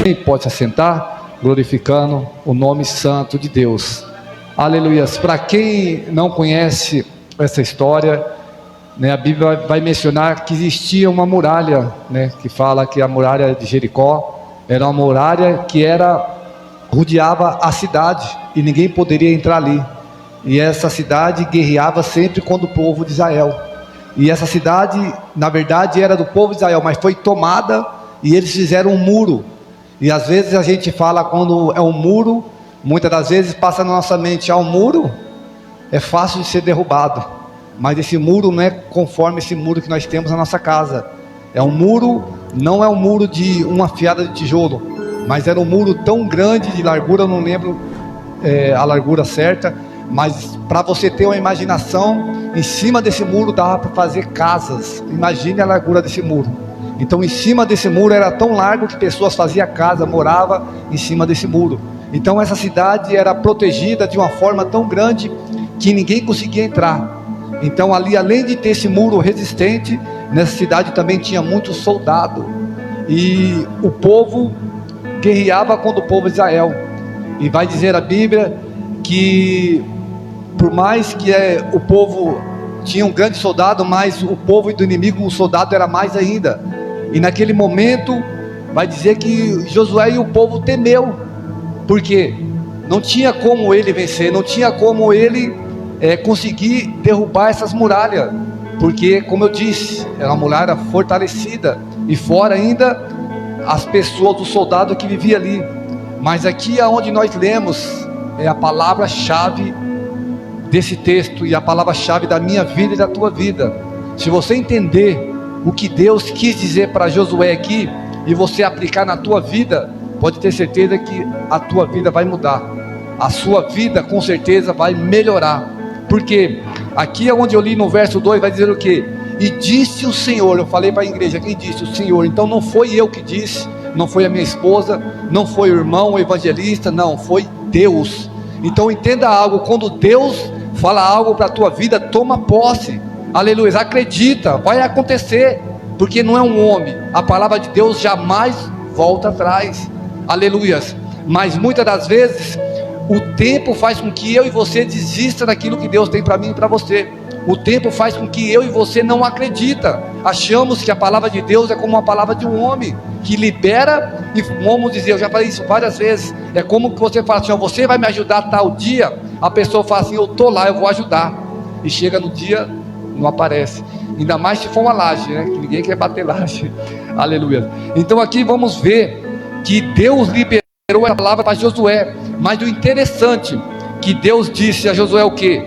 Quem pode se assentar, glorificando o nome santo de Deus. Aleluias. Para quem não conhece essa história, né, a Bíblia vai mencionar que existia uma muralha, né, que fala que a muralha de Jericó era uma muralha que rodeava a cidade e ninguém poderia entrar ali. E essa cidade guerreava sempre contra o povo de Israel. E essa cidade, na verdade, era do povo de Israel, mas foi tomada e eles fizeram um muro. E às vezes a gente fala quando é um muro, muitas das vezes passa na nossa mente, um muro é fácil de ser derrubado, mas esse muro não é conforme esse muro que nós temos na nossa casa. É um muro, não é um muro de uma fiada de tijolo, mas era um muro tão grande de largura, eu não lembro a largura certa, mas para você ter uma imaginação, em cima desse muro dava para fazer casas. Imagine a largura desse muro. Então em cima desse muro era tão largo que pessoas faziam casa, moravam em cima desse muro. Então essa cidade era protegida de uma forma tão grande que ninguém conseguia entrar. Então ali, além de ter esse muro resistente, nessa cidade também tinha muitos soldados. E o povo guerreava contra o povo de Israel. E vai dizer a Bíblia que por mais que o povo tinha um grande soldado, mas o povo do inimigo, o soldado era mais ainda. E naquele momento vai dizer que Josué e o povo temeu, porque não tinha como ele vencer, não tinha como ele conseguir derrubar essas muralhas, porque, como eu disse, era uma muralha fortalecida, e fora ainda as pessoas, os soldados que viviam ali. Mas aqui aonde nós lemos é a palavra-chave desse texto, e a palavra-chave da minha vida e da tua vida. Se você entender o que Deus quis dizer para Josué aqui, e você aplicar na tua vida, pode ter certeza que a tua vida vai mudar, a sua vida com certeza vai melhorar. Porque aqui é onde eu li no verso 2, vai dizer o que? E disse o Senhor. Eu falei para a igreja, quem disse? O Senhor. Então não foi eu que disse, não foi a minha esposa, não foi o irmão, o evangelista, não, foi Deus. Então entenda algo, quando Deus fala algo para a tua vida, toma posse, aleluia, acredita, vai acontecer, porque não é um homem, a palavra de Deus jamais volta atrás, aleluias. Mas muitas das vezes o tempo faz com que eu e você desista daquilo que Deus tem para mim e para você. O tempo faz com que eu e você não acredita. Achamos que a palavra de Deus é como uma palavra de um homem que libera, e vamos dizer, eu já falei isso várias vezes, é como que você fala assim, você vai me ajudar tal dia, a pessoa fala assim, eu estou lá, eu vou ajudar, e chega no dia, não aparece, ainda mais se for uma laje, né? Que ninguém quer bater laje, aleluia. Então aqui vamos ver que Deus liberou a palavra para Josué, mas o interessante, que Deus disse a Josué o que?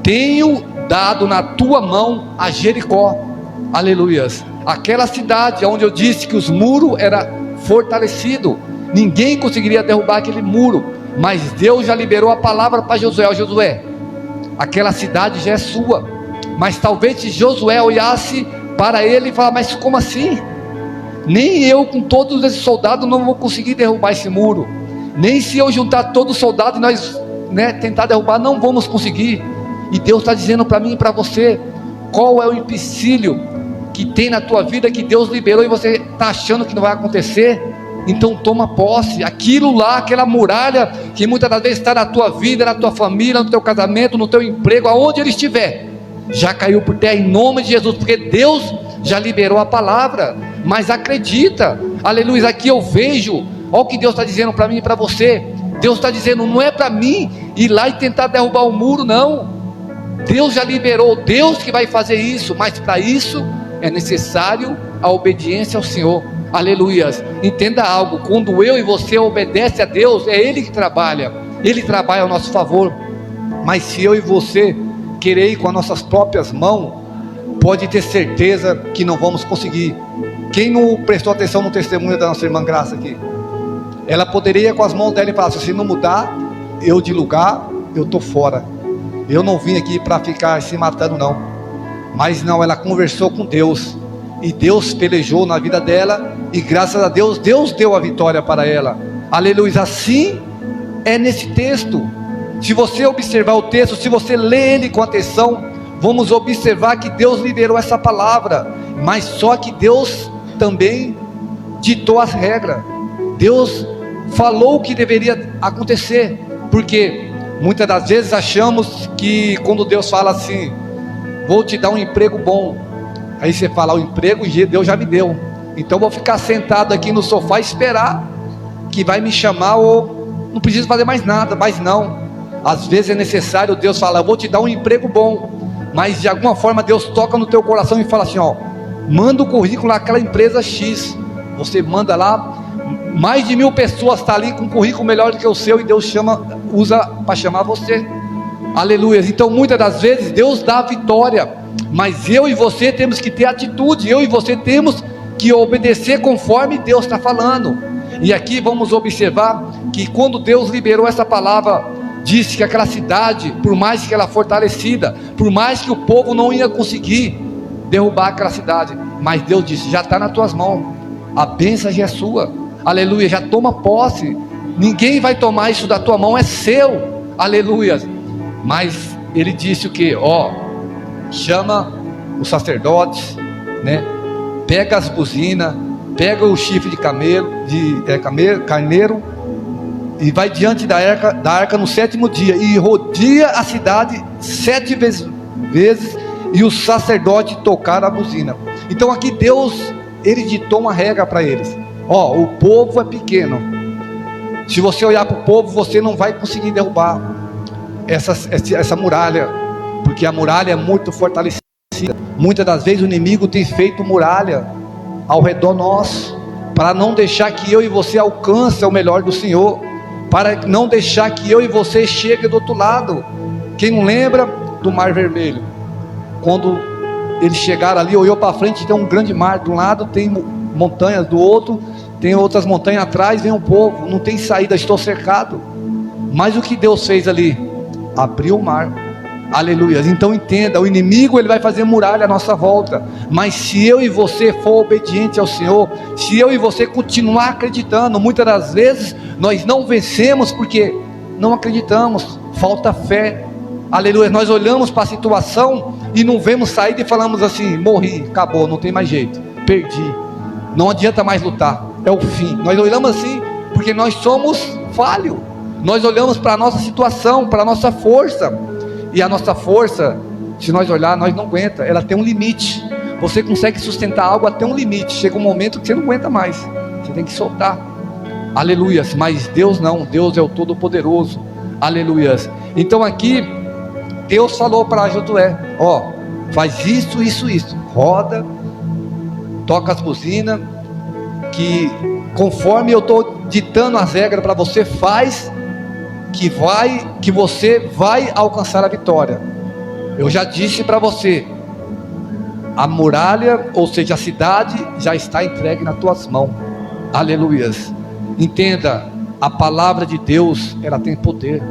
Tenho dado na tua mão a Jericó, aleluias, aquela cidade onde eu disse que os muros eram fortalecidos, ninguém conseguiria derrubar aquele muro, mas Deus já liberou a palavra para Josué, Josué, aquela cidade já é sua. Mas talvez se Josué olhasse para ele e falasse, mas como assim? Nem eu com todos esses soldados não vou conseguir derrubar esse muro, nem se eu juntar todos os soldados e nós tentar derrubar, não vamos conseguir. E Deus está dizendo para mim e para você, qual é o empecilho que tem na tua vida, que Deus liberou e você está achando que não vai acontecer? Então toma posse, aquilo lá, aquela muralha que muitas das vezes está na tua vida, na tua família, no teu casamento, no teu emprego, aonde ele estiver, já caiu por terra em nome de Jesus, porque Deus já liberou a palavra. Mas acredita, aleluia, aqui eu vejo, olha o que Deus está dizendo para mim e para você. Deus está dizendo, não é para mim ir lá e tentar derrubar o muro, não. Deus já liberou, Deus que vai fazer isso, mas para isso é necessário a obediência ao Senhor, aleluias. Entenda algo, quando eu e você obedecem a Deus, é Ele que trabalha, Ele trabalha ao nosso favor. Mas se eu e você querer ir com as nossas próprias mãos, pode ter certeza que não vamos conseguir. Quem não prestou atenção no testemunho da nossa irmã Graça aqui? Ela poderia com as mãos dela e falar, se não mudar eu de lugar, eu estou fora, eu não vim aqui para ficar se matando não. Mas não, ela conversou com Deus, e Deus pelejou na vida dela, e graças a Deus, Deus deu a vitória para ela, aleluia. Assim é nesse texto. Se você observar o texto, se você ler ele com atenção, vamos observar que Deus liberou essa palavra. mas só que Deus também ditou as regras. Deus falou o que deveria acontecer, porque muitas das vezes achamos que quando Deus fala assim, vou te dar um emprego bom, aí você fala, o emprego Deus já me deu, então vou ficar sentado aqui no sofá e esperar que vai me chamar, ou não preciso fazer mais nada. Mas não, às vezes é necessário. Deus fala, eu vou te dar um emprego bom, mas de alguma forma Deus toca no teu coração e fala assim, ó, manda o currículo naquela empresa X. Você manda lá, mais de 1000 pessoas estão ali com um currículo melhor do que o seu, e Deus usa para chamar você. Aleluia. Então muitas das vezes Deus dá a vitória, mas eu e você temos que ter atitude, eu e você temos que obedecer conforme Deus está falando. E aqui vamos observar que quando Deus liberou essa palavra, disse que aquela cidade, por mais que ela fortalecida, por mais que o povo não ia conseguir derrubar aquela cidade, mas Deus disse, já está nas tuas mãos, a bênção já é sua, aleluia, já toma posse, ninguém vai tomar isso da tua mão, é seu, aleluia. Mas ele disse o que? Ó, chama os sacerdotes, né? Pega as buzinas, pega o chifre de carneiro, e vai diante da arca no 7º dia, e rodeia a cidade 7 vezes, e os sacerdotes tocaram a buzina. Então aqui Deus, ele ditou uma regra para eles. Ó, o povo é pequeno, se você olhar para o povo, você não vai conseguir derrubar essa muralha, porque a muralha é muito fortalecida. Muitas das vezes o inimigo tem feito muralha ao redor nosso, para não deixar que eu e você alcance o melhor do Senhor, para não deixar que eu e você chegue do outro lado. Quem não lembra do Mar Vermelho? Quando eles chegaram ali, olhou para frente, tem um grande mar, de um lado tem montanhas, do outro tem outras montanhas, atrás vem um povo, não tem saída, estou cercado. Mas o que Deus fez ali? Abriu o mar, aleluia. Então entenda, o inimigo ele vai fazer muralha à nossa volta, mas se eu e você for obediente ao Senhor, se eu e você continuar acreditando, muitas das vezes nós não vencemos porque não acreditamos, falta fé, aleluia. Nós olhamos para a situação e não vemos saída e falamos assim, morri, acabou, não tem mais jeito, perdi, não adianta mais lutar, é o fim. Nós olhamos assim porque nós somos falhos, nós olhamos para a nossa situação, para a nossa força, e a nossa força, se nós olhar, nós não aguenta, ela tem um limite. Você consegue sustentar algo até um limite, chega um momento que você não aguenta mais, você tem que soltar, aleluias. Mas Deus não, Deus é o Todo-Poderoso, aleluias. Então aqui Deus falou para Josué, ó, faz isso, isso, isso, roda, toca as buzinas, que conforme eu estou ditando as regras para você, faz, que você vai alcançar a vitória. Eu já disse para você, a muralha, ou seja, a cidade já está entregue nas tuas mãos, aleluias. Entenda, a palavra de Deus, ela tem poder.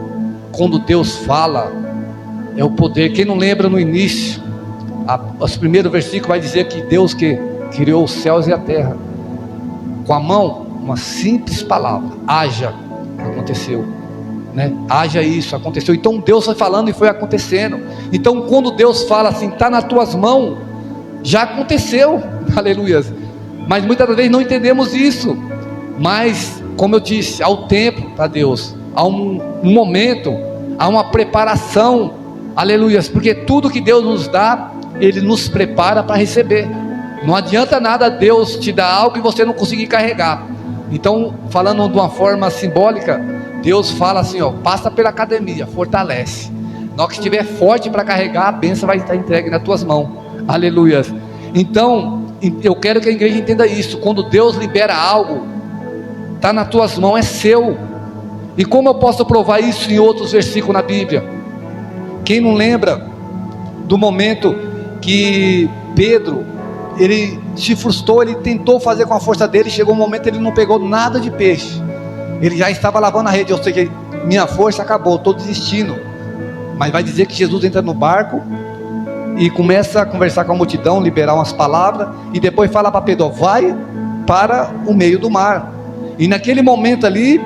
Quando Deus fala, é o poder. Quem não lembra no início, os primeiros versículos vai dizer que Deus que criou os céus e a terra, com a mão, uma simples palavra, haja, aconteceu, né? Haja, isso aconteceu. Então Deus foi falando e foi acontecendo. Então quando Deus fala assim, está nas tuas mãos, já aconteceu, aleluia. Mas muitas das vezes não entendemos isso. Mas como eu disse, há o tempo para Deus, há um momento, há uma preparação, aleluia. Porque tudo que Deus nos dá, Ele nos prepara para receber. Não adianta nada Deus te dar algo e você não conseguir carregar. Então, falando de uma forma simbólica, Deus fala assim, ó, passa pela academia, fortalece. Na hora que estiver forte para carregar, a bênção vai estar entregue nas tuas mãos, aleluia. Então, eu quero que a igreja entenda isso. Quando Deus libera algo, está nas tuas mãos, é seu. E como eu posso provar isso em outros versículos na Bíblia? Quem não lembra do momento que Pedro, ele se frustrou, ele tentou fazer com a força dele, chegou um momento ele não pegou nada de peixe, ele já estava lavando a rede, ou seja, minha força acabou, estou desistindo. Mas vai dizer que Jesus entra no barco e começa a conversar com a multidão, liberar umas palavras, e depois fala para Pedro, vai para o meio do mar. E naquele momento ali,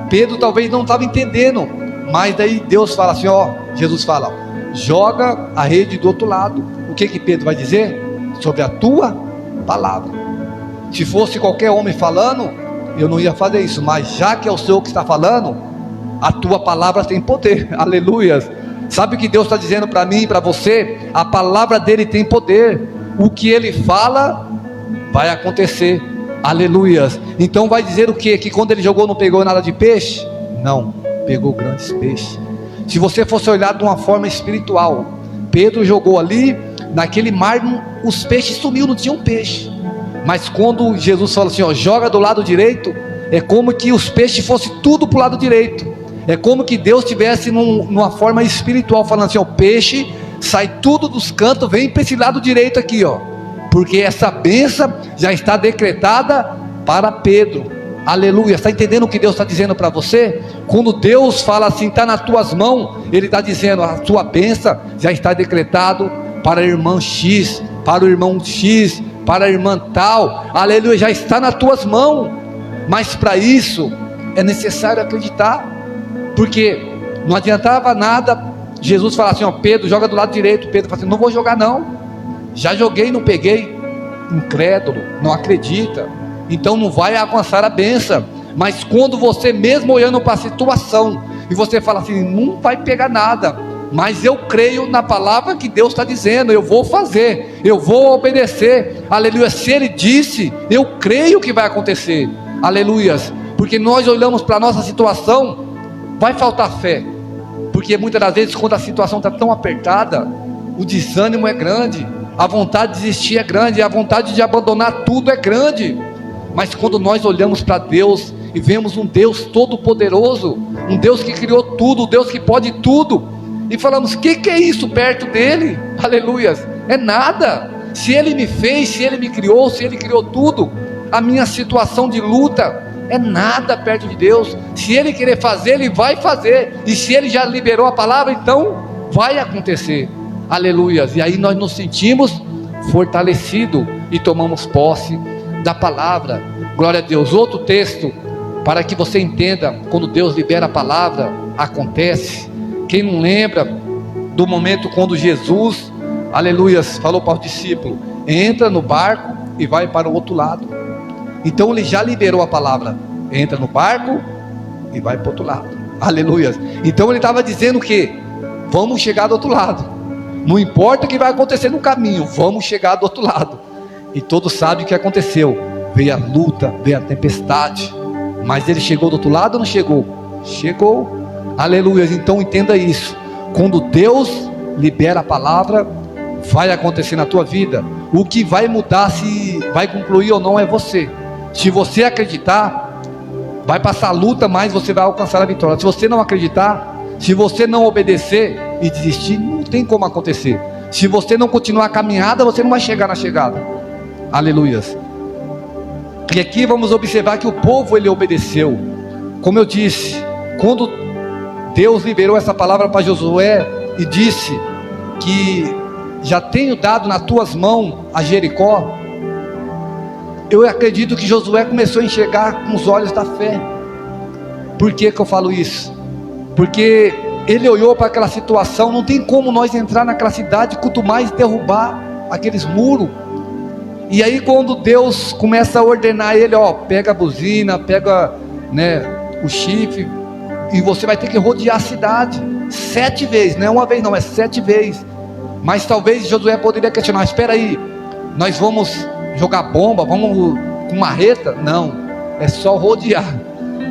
Pedro talvez não estava entendendo, mas daí Deus fala assim, ó, Jesus fala, joga a rede do outro lado. O que Pedro vai dizer? sobre a tua palavra. Se fosse qualquer homem falando, eu não ia fazer isso, mas já que é o Senhor que está falando, a tua palavra tem poder. Aleluias. Sabe o que Deus está dizendo para mim e para você? A palavra dele tem poder. O que ele fala vai acontecer. Aleluias. Então vai dizer o quê? Que quando ele jogou não pegou nada de peixe? Não, pegou grandes peixes. Se você fosse olhar de uma forma espiritual, Pedro jogou ali, naquele mar, os peixes sumiu, não tinha um peixe. Mas quando Jesus fala assim, ó, joga do lado direito, é como que os peixes fossem tudo para o lado direito. É como que Deus estivesse numa forma espiritual, falando assim, ó, peixe, sai tudo dos cantos, vem para esse lado direito aqui, ó, porque essa bênção já está decretada para Pedro. Aleluia. Está entendendo o que Deus está dizendo para você? Quando Deus fala assim, está nas tuas mãos, Ele está dizendo, a tua bênção já está decretado para a irmã X, para o irmão X, para a irmã tal. Aleluia, já está nas tuas mãos. Mas para isso é necessário acreditar, porque não adiantava nada Jesus falar assim, ó, Pedro, joga do lado direito. Pedro fala assim, não vou jogar não, já joguei, não peguei. Incrédulo, não acredita, então não vai alcançar a bênção. Mas quando você mesmo olhando para a situação, e você fala assim, não vai pegar nada, mas eu creio na palavra que Deus está dizendo, eu vou fazer, eu vou obedecer. Aleluia. Se Ele disse, eu creio que vai acontecer. Aleluias. Porque nós olhamos para a nossa situação, vai faltar fé, porque muitas das vezes quando a situação está tão apertada, o desânimo é grande, a vontade de desistir é grande, a vontade de abandonar tudo é grande. Mas quando nós olhamos para Deus e vemos um Deus todo poderoso, um Deus que criou tudo, um Deus que pode tudo, e falamos, o que é isso perto dele? Aleluias, é nada. Se Ele me fez, se Ele me criou, se Ele criou tudo, a minha situação de luta é nada perto de Deus. Se Ele querer fazer, Ele vai fazer, e se Ele já liberou a palavra, então vai acontecer. Aleluias. E aí nós nos sentimos fortalecidos e tomamos posse da palavra. Glória a Deus. Outro texto, para que você entenda, quando Deus libera a palavra, acontece. Quem não lembra do momento quando Jesus, aleluias, falou para os discípulos, entra no barco e vai para o outro lado. Então Ele já liberou a palavra, entra no barco e vai para o outro lado. Aleluias. Então Ele estava dizendo que vamos chegar do outro lado, não importa o que vai acontecer no caminho, vamos chegar do outro lado. E todos sabem o que aconteceu, veio a luta, veio a tempestade, mas Ele chegou do outro lado ou não chegou? Chegou. Aleluia. Então entenda isso, quando Deus libera a palavra, vai acontecer na tua vida. O que vai mudar, se vai concluir ou não, é você. Se você acreditar, vai passar a luta, mas você vai alcançar a vitória. Se você não acreditar, se você não obedecer e desistir, não tem como acontecer. Se você não continuar a caminhada, você não vai chegar na chegada. Aleluias. E aqui vamos observar que o povo, ele obedeceu. Como eu disse, quando Deus liberou essa palavra para Josué e disse que já tenho dado nas tuas mãos a Jericó, eu acredito que Josué começou a enxergar com os olhos da fé. Por que eu falo isso? Porque ele olhou para aquela situação, não tem como nós entrar naquela cidade, quanto mais derrubar aqueles muros. E aí quando Deus começa a ordenar ele, ó, pega a buzina, pega, né, o chifre, e você vai ter que rodear a cidade 7 vezes, não é uma vez não, é 7 vezes. Mas talvez Josué poderia questionar, espera aí, nós vamos jogar bomba, vamos com marreta? Não, é só rodear.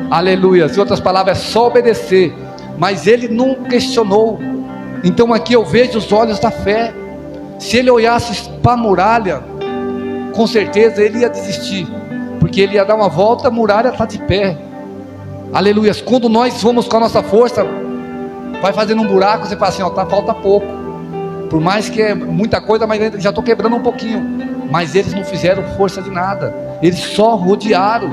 Aleluia. Em outras palavras, é só obedecer. Mas ele não questionou. Então aqui eu vejo os olhos da fé. Se ele olhasse para a muralha, com certeza ele ia desistir, porque ele ia dar uma volta, a muralha está de pé. Aleluia. Quando nós vamos com a nossa força, vai fazendo um buraco, você fala assim, ó, tá, falta pouco, por mais que é muita coisa, mas já estou quebrando um pouquinho. Mas eles não fizeram força de nada, eles só rodearam.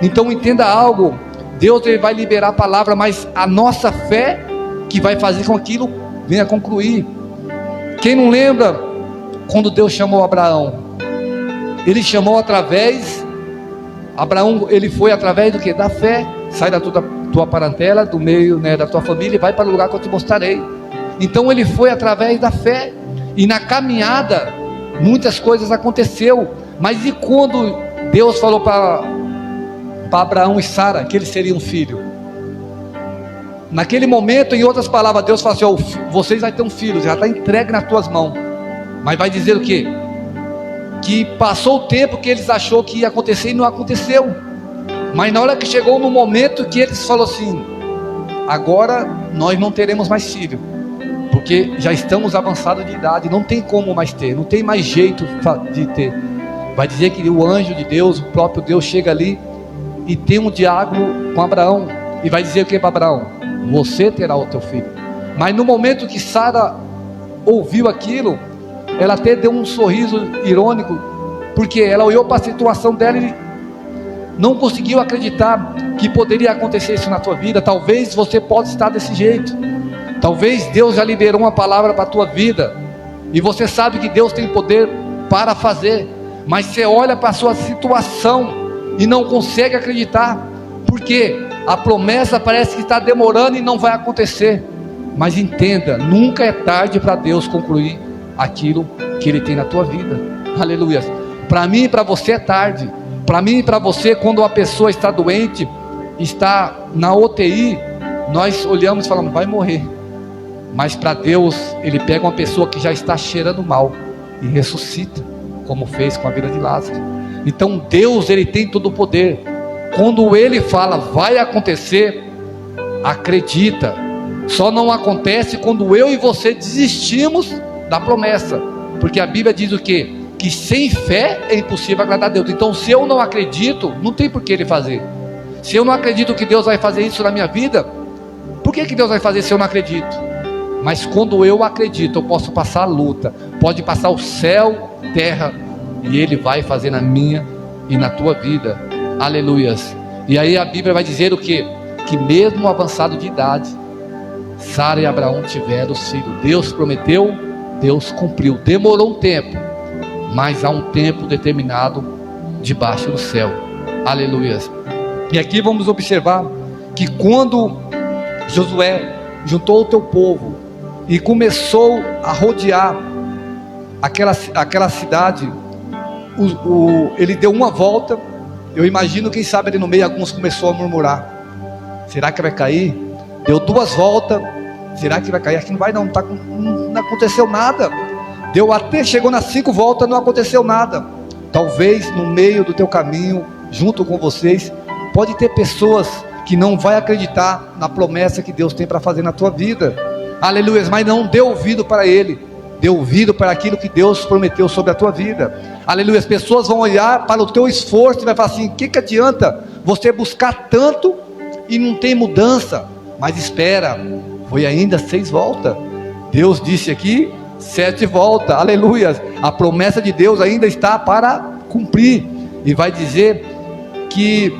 Então entenda algo, Deus, ele vai liberar a palavra, mas a nossa fé que vai fazer com que aquilo venha a concluir. Quem não lembra quando Deus chamou Abraão? Ele chamou através, Abraão, ele foi através do que? Da fé. Sai da tua parentela, do meio, né, da tua família, e vai para o lugar que eu te mostrarei. Então ele foi através da fé. E na caminhada, muitas coisas aconteceu, mas e quando Deus falou para Abraão e Sara que eles seriam filho? Naquele momento, em outras palavras, Deus falou assim: vocês vão ter um filho, já está entregue nas tuas mãos. Mas vai dizer o quê? Que passou o tempo que eles achou que ia acontecer e não aconteceu. Mas na hora que chegou no momento que eles falaram assim: agora nós não teremos mais filho, porque já estamos avançados de idade, não tem como mais ter, não tem mais jeito de ter. Vai dizer que o anjo de Deus, o próprio Deus, chega ali e tem um diálogo com Abraão, e vai dizer o que para Abraão? Você terá o teu filho. Mas no momento que Sara ouviu aquilo, ela até deu um sorriso irônico, porque ela olhou para a situação dela e não conseguiu acreditar que poderia acontecer isso na tua vida. Talvez você possa estar desse jeito, talvez Deus já liberou uma palavra para a tua vida, e você sabe que Deus tem poder para fazer, mas você olha para a sua situação e não consegue acreditar, porque a promessa parece que está demorando e não vai acontecer. Mas entenda, nunca é tarde para Deus concluir aquilo que Ele tem na tua vida. Aleluia. Para mim e para você é tarde. Para mim e para você, quando uma pessoa está doente, está na UTI, nós olhamos e falamos: vai morrer. Mas para Deus, Ele pega uma pessoa que já está cheirando mal e ressuscita, como fez com a vida de Lázaro. Então Deus, Ele tem todo o poder. Quando Ele fala vai acontecer, acredita. Só não acontece quando eu e você desistimos da promessa, porque a Bíblia diz o quê? Que sem fé é impossível agradar a Deus. Então se eu não acredito, não tem por que Ele fazer. Se eu não acredito que Deus vai fazer isso na minha vida, por que Deus vai fazer se eu não acredito? Mas quando eu acredito, eu posso passar a luta, pode passar o céu, terra, e Ele vai fazer na minha e na tua vida. Aleluias. E aí a Bíblia vai dizer o quê? Que mesmo avançado de idade, Sara e Abraão tiveram filho. Deus prometeu, Deus cumpriu. Demorou um tempo, mas há um tempo determinado debaixo do céu. Aleluias. E aqui vamos observar que quando Josué juntou o teu povo e começou a rodear aquela cidade, ele deu uma volta. Eu imagino, quem sabe ali no meio alguns começou a murmurar: será que vai cair? Deu 2 voltas, será que vai cair? Aqui não vai não, não aconteceu nada. Chegou nas 5 voltas, não aconteceu nada. Talvez no meio do teu caminho, junto com vocês, pode ter pessoas que não vai acreditar na promessa que Deus tem para fazer na tua vida. Aleluia. Mas não dê ouvido para ele, dê ouvido para aquilo que Deus prometeu sobre a tua vida. Aleluia. As pessoas vão olhar para o teu esforço e vai falar assim: o que adianta você buscar tanto e não tem mudança? Mas espera, foi ainda 6 voltas. Deus disse aqui 7 voltas. Aleluia. A promessa de Deus ainda está para cumprir. E vai dizer que,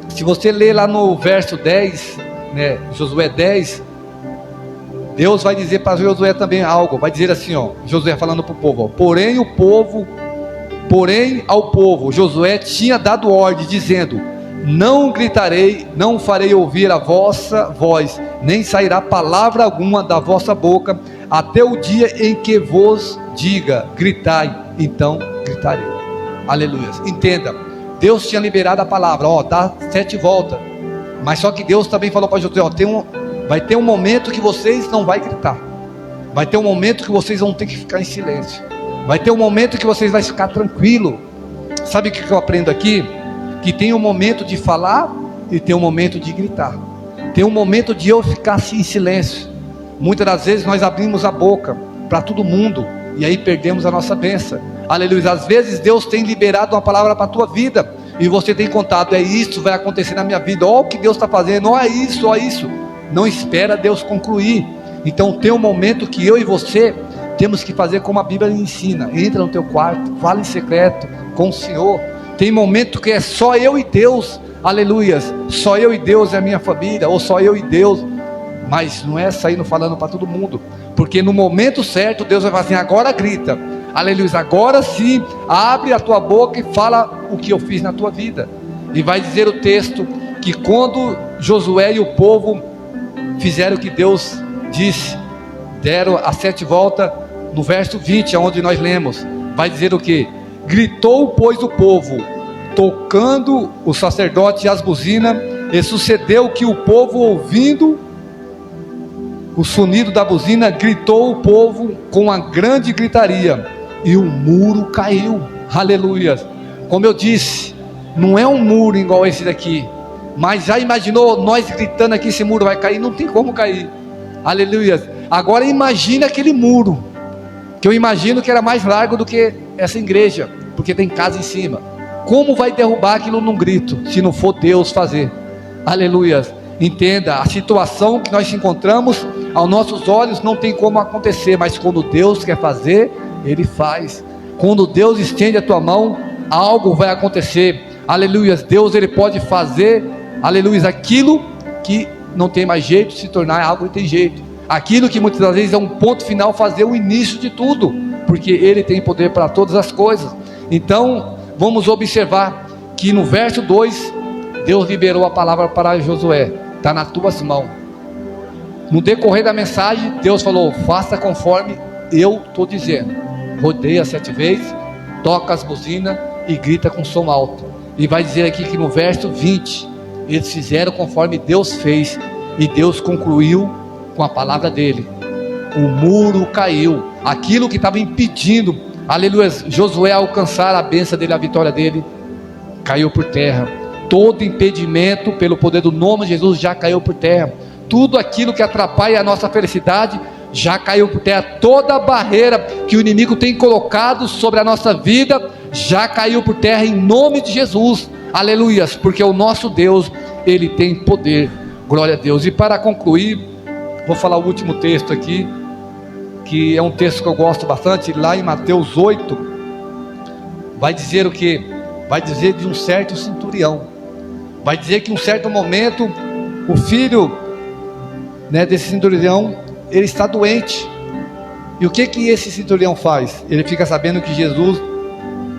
se você ler lá no verso 10, né, Josué 10, Deus vai dizer para Josué também algo. Vai dizer assim, ó, Josué falando para o povo, ó, porém ao povo Josué tinha dado ordem, dizendo: não gritarei, não farei ouvir a vossa voz, nem sairá palavra alguma da vossa boca, até o dia em que vos diga: gritai, então gritarei. Aleluia. Entenda, Deus tinha liberado a palavra, ó, dá 7 voltas, mas só que Deus também falou para Josué, ó, vai ter um momento que vocês não vai gritar, vai ter um momento que vocês vão ter que ficar em silêncio, vai ter um momento que vocês vão ficar tranquilo. Sabe o que eu aprendo aqui? Que tem um momento de falar e tem um momento de gritar. Tem um momento de eu ficar assim em silêncio. Muitas das vezes nós abrimos a boca para todo mundo e aí perdemos a nossa bênção. Aleluia. Às vezes Deus tem liberado uma palavra para a tua vida e você tem contado: é isso, vai acontecer na minha vida, ó o que Deus está fazendo, ó isso, ó isso. Não espera Deus concluir. Então tem um momento que eu e você temos que fazer como a Bíblia ensina: entra no teu quarto, fala em secreto com o Senhor. Tem momento que é só eu e Deus. Aleluias. Só eu e Deus é a minha família, ou só eu e Deus. Mas não é saindo falando para todo mundo, porque no momento certo Deus vai falar assim: agora grita. Aleluia. Agora sim, abre a tua boca e fala o que eu fiz na tua vida. E vai dizer o texto que quando Josué e o povo fizeram o que Deus disse, deram as 7 voltas, no verso 20, onde nós lemos: vai dizer o que? Gritou, pois, o povo, tocando o sacerdote as buzinas, e sucedeu que o povo, ouvindo o sonido da buzina, gritou o povo com uma grande gritaria, e o muro caiu. Aleluia. Como eu disse, não é um muro igual esse daqui, mas já imaginou nós gritando aqui, esse muro vai cair? Não tem como cair. Aleluia. Agora imagine aquele muro, que eu imagino que era mais largo do que essa igreja, porque tem casa em cima. Como vai derrubar aquilo num grito, se não for Deus fazer? Aleluia. Entenda, a situação que nós encontramos, aos nossos olhos não tem como acontecer, mas quando Deus quer fazer, Ele faz. Quando Deus estende a tua mão, algo vai acontecer. Aleluia. Deus, Ele pode fazer, aleluia, aquilo que não tem mais jeito, se tornar algo que tem jeito. Aquilo que muitas das vezes é um ponto final, fazer o início de tudo, porque Ele tem poder para todas as coisas. Então, vamos observar que no verso 2, Deus liberou a palavra para Josué: está nas tuas mãos. No decorrer da mensagem, Deus falou: faça conforme eu estou dizendo. Rodeia 7 vezes, toca as buzinas e grita com som alto. E vai dizer aqui que no verso 20, eles fizeram conforme Deus fez, e Deus concluiu com a palavra dele. O muro caiu, aquilo que estava impedindo, aleluia, Josué alcançar a bênção dele, a vitória dele, caiu por terra. Todo impedimento, pelo poder do nome de Jesus, já caiu por terra. Tudo aquilo que atrapalha a nossa felicidade, já caiu por terra. Toda barreira que o inimigo tem colocado sobre a nossa vida, já caiu por terra em nome de Jesus. Aleluias, porque o nosso Deus, Ele tem poder. Glória a Deus. E para concluir, vou falar o último texto aqui, que é um texto que eu gosto bastante, lá em Mateus 8, vai dizer o que? Vai dizer de um certo centurião. Vai dizer que em um certo momento, o filho, desse centurião, ele está doente. E o que esse centurião faz? Ele fica sabendo que Jesus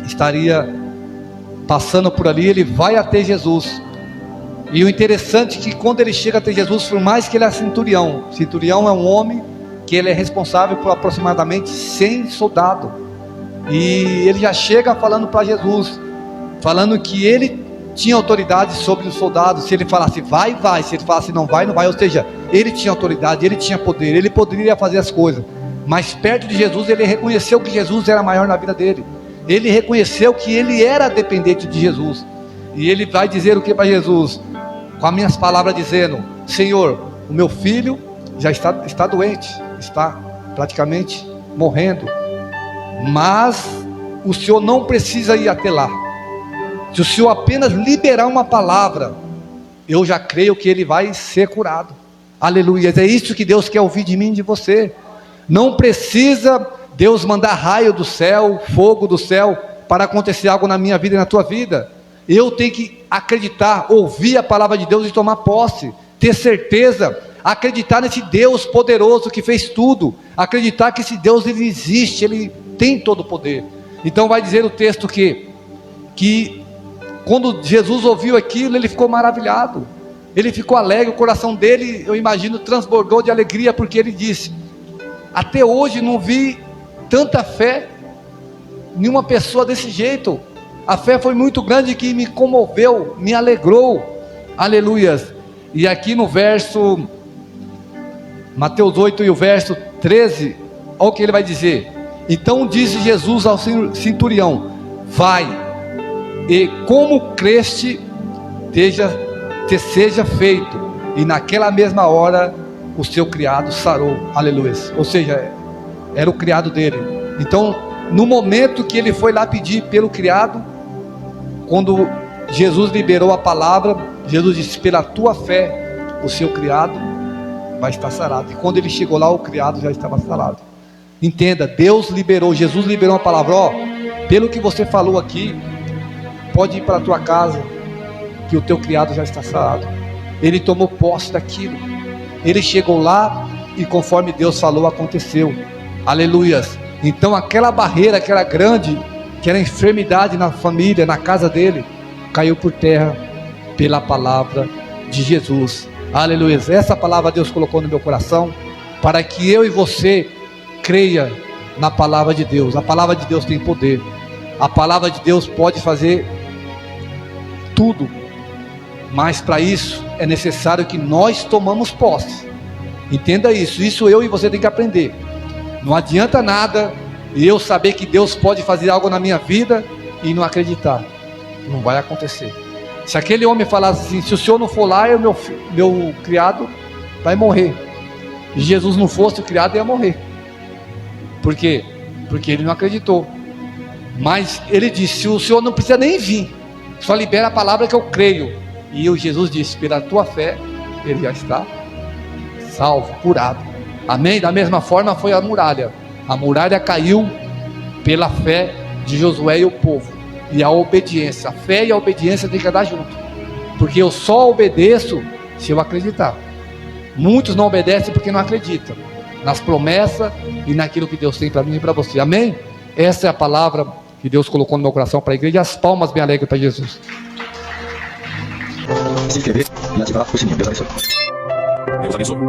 estaria passando por ali, ele vai até Jesus. E o interessante é que quando ele chega até Jesus, por mais que ele é centurião é um homem que ele é responsável por aproximadamente 100 soldados. E ele já chega falando para Jesus, falando que ele tinha autoridade sobre os soldados. Se ele falasse vai, vai. Se ele falasse não vai, não vai. Ou seja, ele tinha autoridade, ele tinha poder, ele poderia fazer as coisas. Mas perto de Jesus, ele reconheceu que Jesus era maior na vida dele. Ele reconheceu que ele era dependente de Jesus. E ele vai dizer o que para Jesus? Com as minhas palavras dizendo: Senhor, o meu filho já está doente, está praticamente morrendo, mas o Senhor não precisa ir até lá. Se o Senhor apenas liberar uma palavra, eu já creio que ele vai ser curado. Aleluia. É isso que Deus quer ouvir de mim e de você. Não precisa Deus mandar raio do céu, fogo do céu, para acontecer algo na minha vida e na tua vida. Eu tenho que acreditar, ouvir a palavra de Deus e tomar posse, ter certeza, acreditar nesse Deus poderoso que fez tudo, acreditar que esse Deus, ele existe, ele tem todo o poder. Então vai dizer o texto que quando Jesus ouviu aquilo, ele ficou maravilhado, ele ficou alegre, o coração dele, eu imagino, transbordou de alegria, porque ele disse: até hoje não vi tanta fé, nenhuma pessoa desse jeito. A fé foi muito grande que me comoveu, me alegrou. Aleluias. E aqui no verso Mateus 8 e o verso 13, olha o que ele vai dizer: então disse Jesus ao centurião: vai, e como creste, te seja feito. E naquela mesma hora o seu criado sarou. Aleluia. Ou seja, era o criado dele. Então, no momento que ele foi lá pedir pelo criado, quando Jesus liberou a palavra, Jesus disse: pela tua fé, o seu criado vai estar sarado. E quando ele chegou lá, o criado já estava sarado. Entenda, Deus liberou, Jesus liberou a palavra: ó, pelo que você falou aqui, pode ir para a tua casa, que o teu criado já está sarado. Ele tomou posse daquilo, ele chegou lá, e conforme Deus falou, aconteceu. Aleluias. Então aquela barreira que era grande, que era enfermidade na família, na casa dele, caiu por terra pela palavra de Jesus. Aleluia. Essa palavra Deus colocou no meu coração, para que eu e você creia na palavra de Deus. A palavra de Deus tem poder. A palavra de Deus pode fazer tudo. Mas para isso é necessário que nós tomamos posse. Entenda isso. Isso eu e você tem que aprender. Não adianta nada eu saber que Deus pode fazer algo na minha vida e não acreditar. Não vai acontecer. Se aquele homem falasse assim: se o senhor não for lá, meu criado vai morrer. E Jesus não fosse, o criado ia morrer. Por quê? Porque ele não acreditou. Mas ele disse: o senhor não precisa nem vir, só libera a palavra que eu creio. E Jesus disse: pela tua fé, ele já está salvo, curado. Amém? Da mesma forma foi a muralha. A muralha caiu pela fé de Josué e o povo. E a obediência. A fé e a obediência tem que andar junto. Porque eu só obedeço se eu acreditar. Muitos não obedecem porque não acreditam nas promessas e naquilo que Deus tem para mim e para você. Amém? Essa é a palavra que Deus colocou no meu coração para a igreja. As palmas bem alegres para Jesus. Se inscrever e ativar o sininho. Deus abençoe. Deus abençoe.